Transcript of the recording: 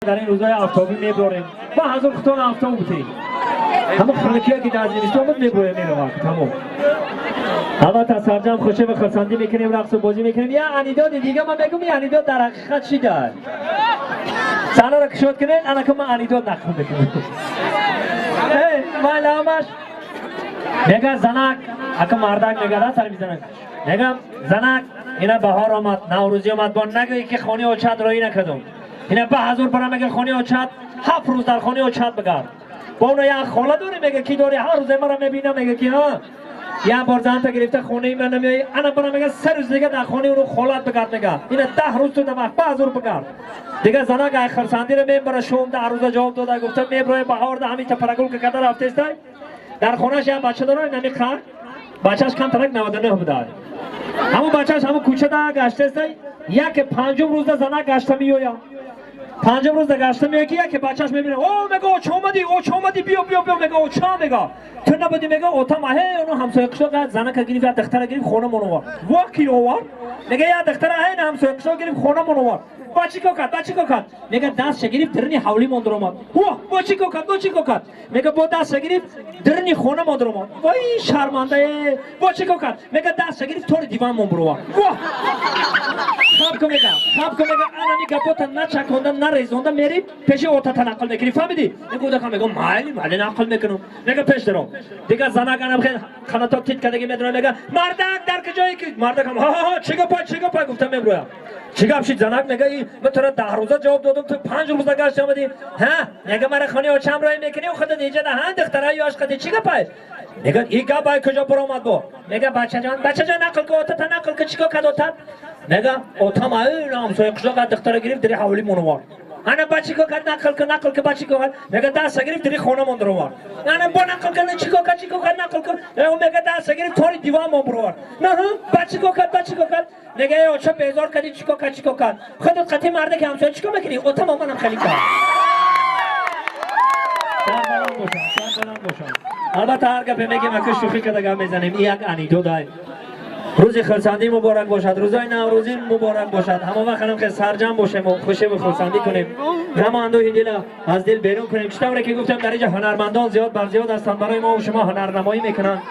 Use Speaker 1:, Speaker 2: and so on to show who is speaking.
Speaker 1: در این روزهای آفتابی میبریم با حضور خطان آفتاب بودیم همه خلقیه که در زمستان بود میبریم میرویم تمام البته سرجم خوشه و خرسندی میکنیم رقص و بازی میکنیم یا انیداد دیگه من بگم یا انیداد در حقیقت چی دار سالا را کشود کنید انا که من انیداد نخون بکنم ما لامش میگه زنک اکا مردک میگه دا سر میزنک میگم زنک اینا بهار آمد نوروزی آمد با نگه که خانه و چت رایی نکردم اینا به حضور برم میگه خانه و چت 7 روز در خانه و چت بگرد با اونو یک خاله داری میگه کی داری هر روز مرا میبینه میگه کی ها یا بار زن تا گرفته خونه من نمیای انا برام میگه 3 روز دیگه در خانه اونو خالت بگرد میگه اینا 10 روز تو دم به حضور بگرد دیگه زنا که خرسندی رو میبره شوم در روز جواب داده گفتم میبره بهار ده همین تپرگل که کدر رفته است در خونه‌اش یه بچه داره نمیخواد بچه‌اش کم ترک 99 بوده همون بچه‌اش همون کوچه دا گشته است یک پنجم روز زنا گشته میویا پنجم روز گشته میگه که بچه‌اش میبینه او میگه او چومدی بیا میگه او چا میگه تو نبودی میگه او تا ماه اونو همسایه قشو زنا که گرفت دختر گرفت خونه مونو واکی اوار میگه یا دختر هین همسایه قشو گرفت خونه مونو بچی کو کرد میگه دست گرفت درنی حولی مندرم واه بچی کو کرد میگه با دست گرفت درنی خونه مندرم وای شرمنده بچی کو کرد میگه دست گرفت تو دیوان مونبرو واه خواب کو میگه انا میگه پوت نچکوندن نریزونده میری پیش اوتا تنقل میکنی فهمیدی میگه خودم میگم مالی نقل میکنم میگه پیش درو دیگه زنا کنم خانه تا تیت کدی میدونه میگه مردک در کجایی که مردک هم ها چیگا پای گفتم میبرویا چیگا بشید زنک میگه من تو را 10 روزه جواب دادم تو 5 روزه گشت آمدی ها میگه مرا خانه و چم رای میکنی و خودت دیگه ده هند دخترای یاش خودت چیگا پای میگه ای گا پای کجا برآمد با میگه بچه جان نقل کو تا نقل که چیکار کرد اوتا میگه اوتا ما نام سو یک شغل دختر گرفت در حوالی مونوار انا بچی کو کرد نقل که بچی کو میگه دست گرفت در خونه مندروار انا با نقل کنه چیکار نقل کو میگه دست گرفت توری دیوان مبروار نه بچی کو کرد میگه او چه بیزار کردی چیکار کرد خودت قطعی مرده که همسایه چیکار میکنی اوتا مامانم خیلی کرد البته هر گپی میگیم که شوخی کردگاه میزنیم این یک انیدو دای روز خرسندی مبارک باشد روزای نوروزی مبارک باشد همه وقت هم که سرجم باشیم و خوشی و خرسندی کنیم غم اندوه دل از دل بیرون کنیم چطوره که گفتم در اینجا هنرمندان زیاد بر زیاد هستند برای ما و شما هنرنمایی میکنن